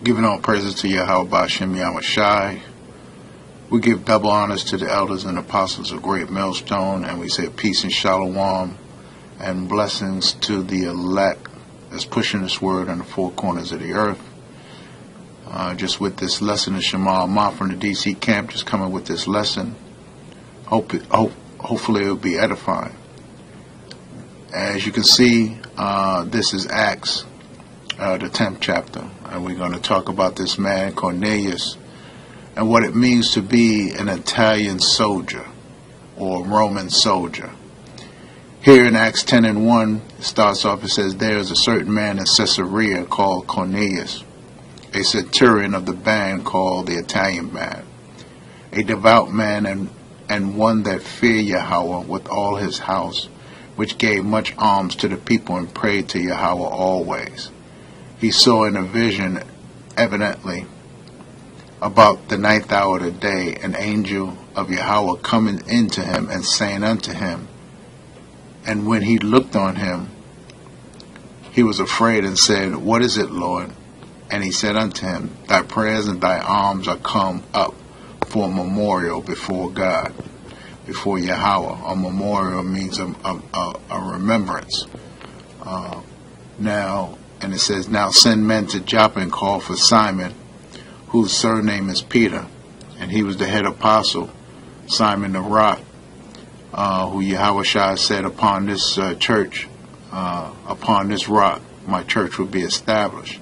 Giving all praises to Yahweh Ba'Shem Yahweh Shai. We give double honors to the elders and apostles of Great Millstone, and we say peace and shalom and blessings to the elect that's pushing this word on the four corners of the earth. Just with this lesson of Shema Ma from the DC camp, just coming with this lesson. Hopefully it will be edifying. As you can see, this is Acts, the 10th chapter, and we're going to talk about this man Cornelius and what it means to be an Italian soldier or Roman soldier. Here in Acts 10:1, it starts off, it says, there is a certain man in Caesarea called Cornelius, a centurion of the band called the Italian band, a devout man and one that feared Yahweh with all his house, which gave much alms to the people and prayed to Yahweh always. He saw in a vision, evidently, about the 9th hour of the day, an angel of Yahweh coming into him and saying unto him, and when he looked on him, he was afraid and said, what is it, Lord? And he said unto him, thy prayers and thy alms are come up for a memorial before God, before Yahweh. A memorial means a remembrance. And it says, now send men to Joppa and call for Simon, whose surname is Peter, and he was the head apostle, Simon the Rock, who Yahweh Shai said, upon this church, upon this rock, my church will be established.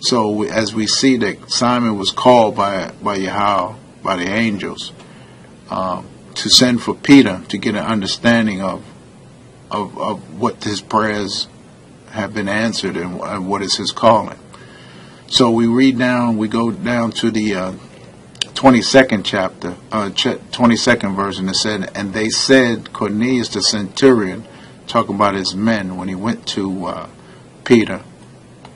So as we see that Simon was called by Yahweh, by the angels, to send for Peter to get an understanding of what his prayers have been answered and what is his calling. So we go down to the 22nd chapter, 22nd verse, and it said, and they said, Cornelius the centurion, talking about his men, when he went to Peter,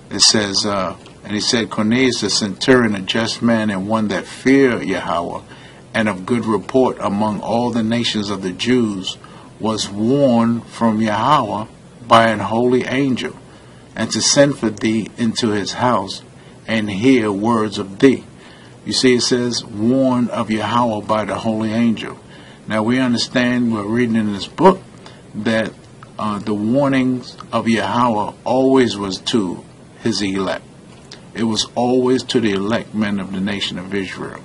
it says, and he said, Cornelius the centurion, a just man and one that feared Yahweh, and of good report among all the nations of the Jews, was warned from Yahweh by an holy angel, and to send for thee into his house, and hear words of thee. You see, it says, warned of Yahweh by the holy angel. Now we understand, we're reading in this book, that the warnings of Yahweh always was to his elect. It was always to the elect men of the nation of Israel.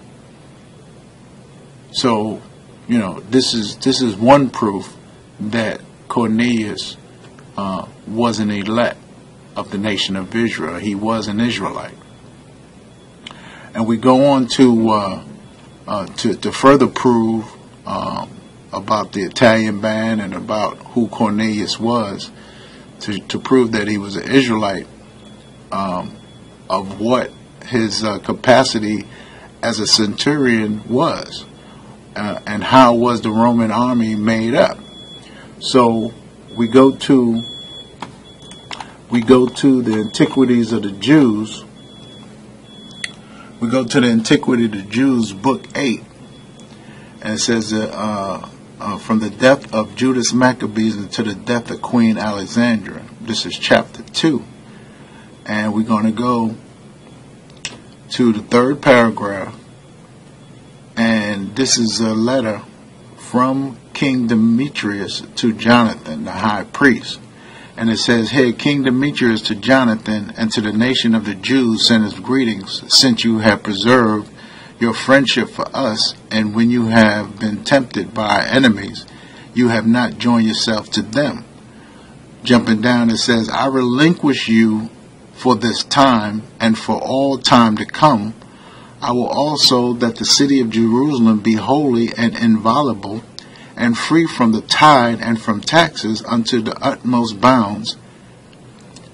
So, this is one proof that Cornelius was an elect of the nation of Israel. He was an Israelite. And we go on to further prove about the Italian band and about who Cornelius was, to prove that he was an Israelite, of what his capacity as a centurion was, and how was the Roman army made up. So we go to the Antiquities of the Jews. We go to the Antiquity of the Jews, book 8, and it says from the death of Judas Maccabees until the death of Queen Alexandra. This is chapter 2. And we're going to go to the 3rd paragraph, and this is a letter from King Demetrius to Jonathan, the high priest. And it says here, King Demetrius to Jonathan and to the nation of the Jews sendeth greetings, since you have preserved your friendship for us, and when you have been tempted by our enemies, you have not joined yourself to them. Jumping down, it says, I relinquish you for this time, and for all time to come. I will also that the city of Jerusalem be holy and inviolable, and free from the tithe and from taxes unto the utmost bounds.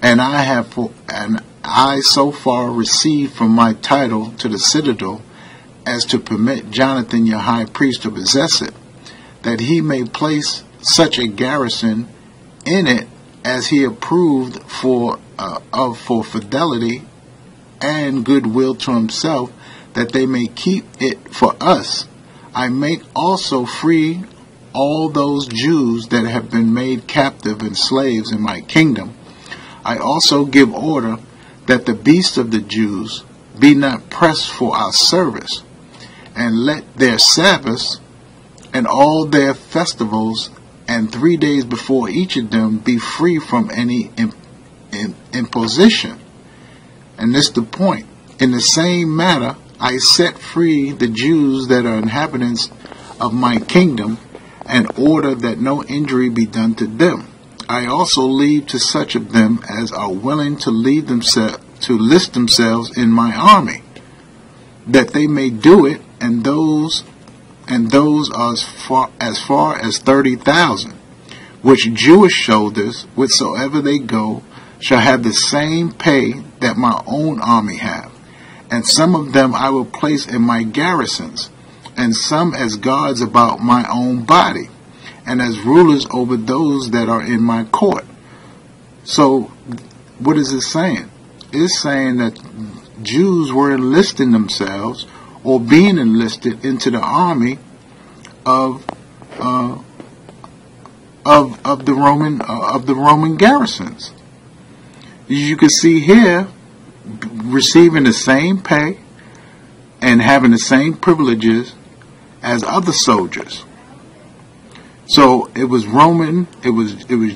And I so far received from my title to the citadel, as to permit Jonathan your high priest to possess it, that he may place such a garrison in it as he approved for fidelity and goodwill to himself, that they may keep it for us. I make also free all those Jews that have been made captive and slaves in my kingdom. I also give order that the beasts of the Jews be not pressed for our service, and let their Sabbaths and all their festivals, and 3 days before each of them, be free from any imposition. And this is the point. In the same manner, I set free the Jews that are inhabitants of my kingdom, and order that no injury be done to them. I also leave to such of them as are willing to list themselves in my army, that they may do it, and those as far as 30,000, which Jewish soldiers, whithersoever they go, shall have the same pay that my own army have. And some of them I will place in my garrisons, and some as guards about my own body, and as rulers over those that are in my court. So, what is it saying? It's saying that Jews were enlisting themselves, or being enlisted into the army of the Roman garrisons. You can see here, receiving the same pay and having the same privileges as other soldiers. So it was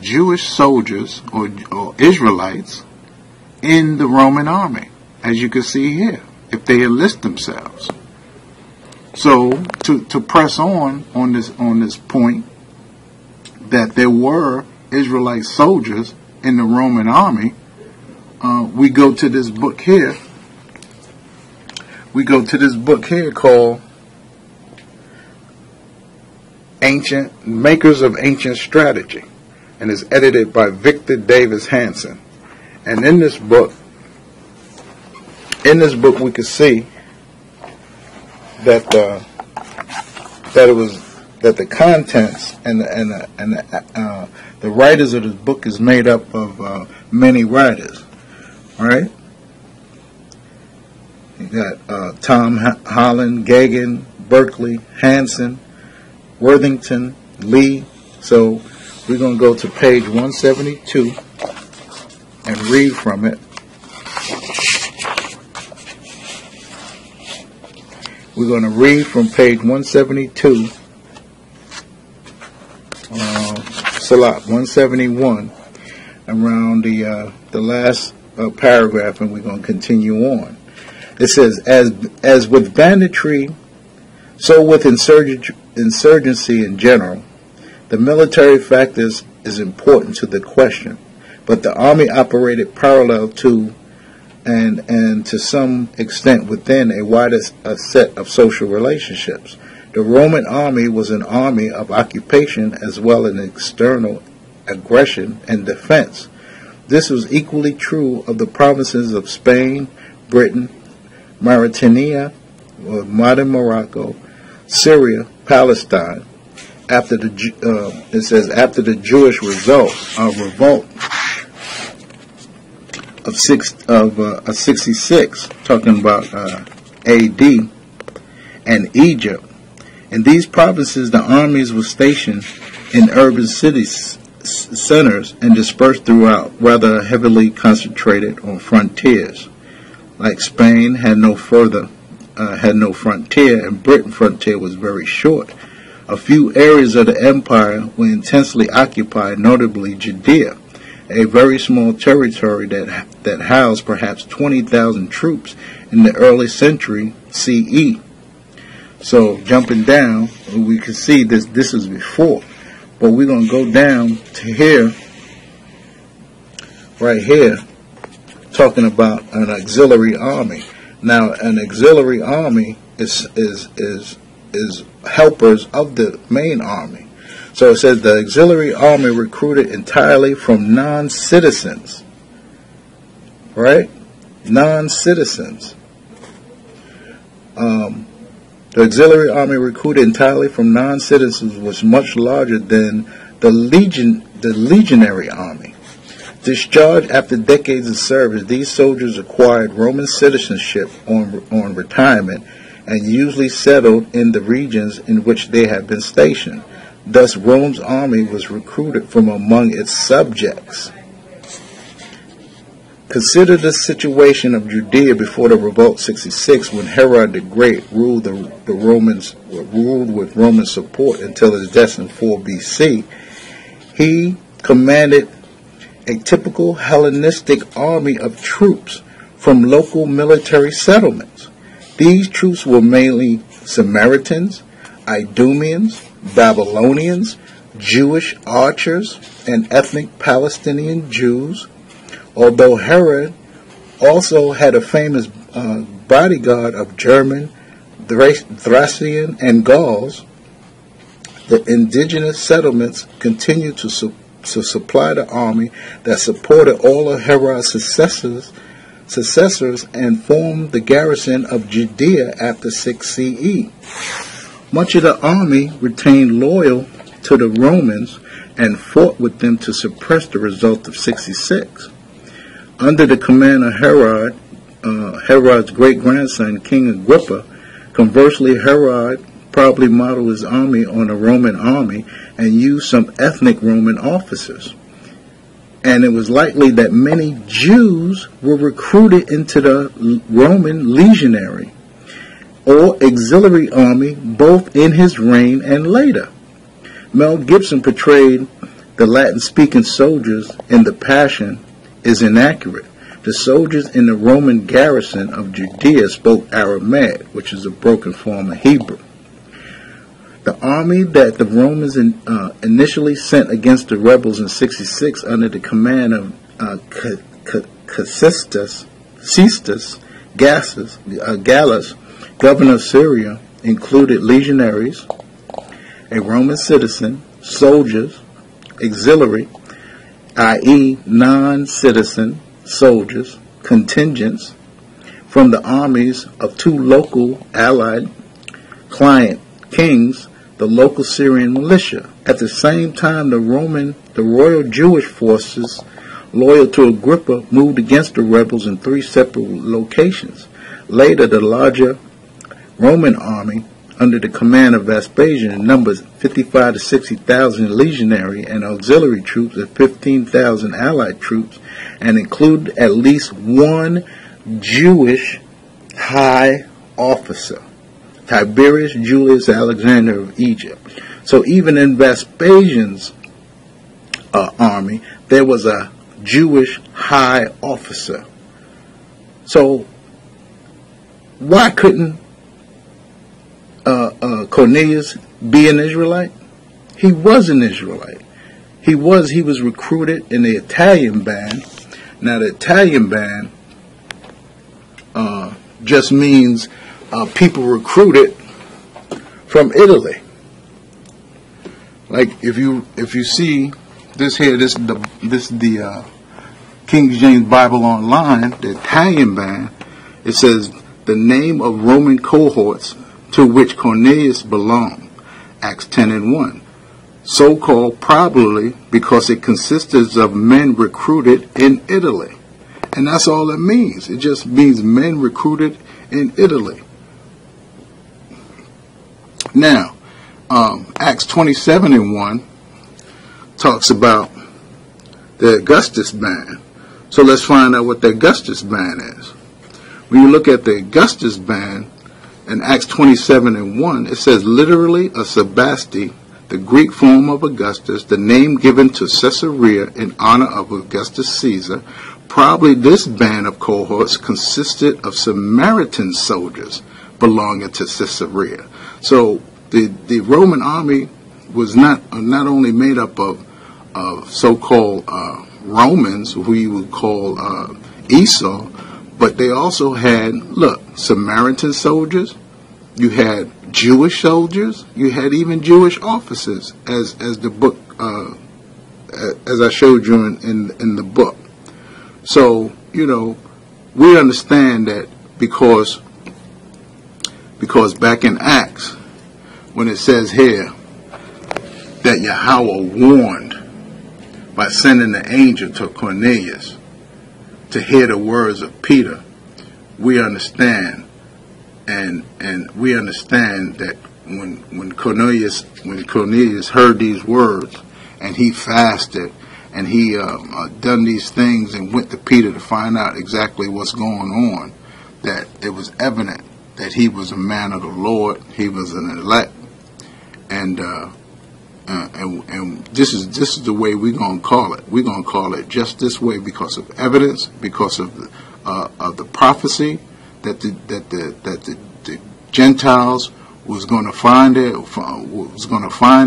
Jewish soldiers or Israelites in the Roman army, as you can see here, if they enlist themselves. So to press on this point, that there were Israelite soldiers in the Roman army, we go to this book here. We go to this book here called Makers of Ancient Strategy, and is edited by Victor Davis Hanson. And in this book we could see that the contents and the writers of this book is made up of many writers. All right, you got Tom Holland, Gagan, Berkeley, Hanson, Worthington, Lee. So we're going to go to page 172 and read from it. We're going to read from page 172, Salat 171, around the last paragraph, and we're going to continue on. It says, as with banditry, so with insurgency in general, the military factor is important to the question, but the army operated parallel to and to some extent within a wider set of social relationships. The Roman army was an army of occupation as well as external aggression and defense. This was equally true of the provinces of Spain, Britain, Mauritania, or modern Morocco, Syria, Palestine. After the Jewish revolt of 66, talking about A.D. and Egypt. In these provinces, the armies were stationed in urban cities centers and dispersed throughout, rather heavily concentrated on frontiers. Like Spain had no frontier, and Britain's frontier was very short. A few areas of the empire were intensely occupied, notably Judea, a very small territory that housed perhaps 20,000 troops in the early century CE. So jumping down, we can see this is before, but we're going to go down to here, right here, talking about an auxiliary army. Now, an auxiliary army is helpers of the main army. So it says the auxiliary army recruited entirely from non-citizens, right? Non-citizens. The auxiliary army recruited entirely from non-citizens was much larger than the legionary army. Discharged after decades of service, these soldiers acquired Roman citizenship on retirement and usually settled in the regions in which they had been stationed. Thus, Rome's army was recruited from among its subjects. Consider the situation of Judea before the revolt 66, when Herod the Great ruled with Roman support until his death in 4 BC. He commanded a typical Hellenistic army of troops from local military settlements. These troops were mainly Samaritans, Idumeans, Babylonians, Jewish archers, and ethnic Palestinian Jews. Although Herod also had a famous bodyguard of German, Thracian, and Gauls, the indigenous settlements continued to supply the army that supported all of Herod's successors and formed the garrison of Judea after 6 CE. Much of the army remained loyal to the Romans and fought with them to suppress the result of 66. Under the command of Herod, Herod's great-grandson, King Agrippa, conversely, Herod probably modeled his army on a Roman army and used some ethnic Roman officers. And it was likely that many Jews were recruited into the Roman legionary or auxiliary army both in his reign and later. Mel Gibson portrayed the Latin-speaking soldiers in The Passion is inaccurate. The soldiers in the Roman garrison of Judea spoke Aramaic, which is a broken form of Hebrew. The army that the Romans initially sent against the rebels in 66 under the command of Cestus Gallus, governor of Syria, included legionaries, a Roman citizen, soldiers, auxiliary, i.e. non-citizen soldiers, contingents from the armies of 2 local allied client kings, the local Syrian militia. At the same time, the royal Jewish forces loyal to Agrippa moved against the rebels in 3 separate locations. Later, the larger Roman army under the command of Vespasian numbers 55 to 60,000 legionary and auxiliary troops and 15,000 allied troops, and included at least 1 Jewish high officer, Tiberius Julius Alexander of Egypt. So even in Vespasian's army, there was a Jewish high officer. So why couldn't Cornelius be an Israelite? He was an Israelite. He was recruited in the Italian band. Now the Italian band just means people recruited from Italy. Like if you see this here, this is the King James Bible Online, the Italian band. It says the name of Roman cohorts to which Cornelius belonged, Acts 10:1. So called probably because it consisted of men recruited in Italy. And that's all it means. It just means men recruited in Italy. Now, Acts 27:1 talks about the Augustus band. So let's find out what the Augustus band is. When you look at the Augustus band in Acts 27:1, it says literally a Sebasti, the Greek form of Augustus, the name given to Caesarea in honor of Augustus Caesar. Probably this band of cohorts consisted of Samaritan soldiers belonging to Caesarea. So the Roman army was not only made up of so-called Romans, who you would call Esau, but they also had, Samaritan soldiers, you had Jewish soldiers, you had even Jewish officers, as the book, as I showed you in the book. So, we understand that because back in Acts, when it says here that Yahweh warned by sending the angel to Cornelius to hear the words of Peter, we understand, and we understand that when Cornelius heard these words and he fasted and he done these things and went to Peter to find out exactly what's going on, that it was evident that he was a man of the Lord, he was an elect, and this is the way we're gonna call it. We're gonna call it just this way because of evidence, because of the prophecy that the Gentiles was going to find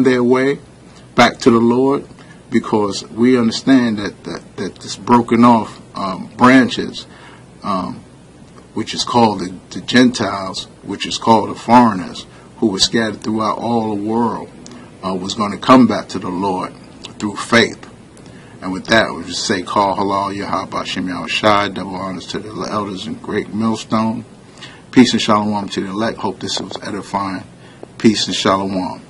their way back to the Lord, because we understand that this broken off branches, which is called the Gentiles, which is called the foreigners, who were scattered throughout all the world, was going to come back to the Lord through faith. And with that, we just say, Call Halal Yahweh Shem Yahushai, double honors to the elders in Great Millstone. Peace and shalom to the elect. Hope this was edifying. Peace and shalom.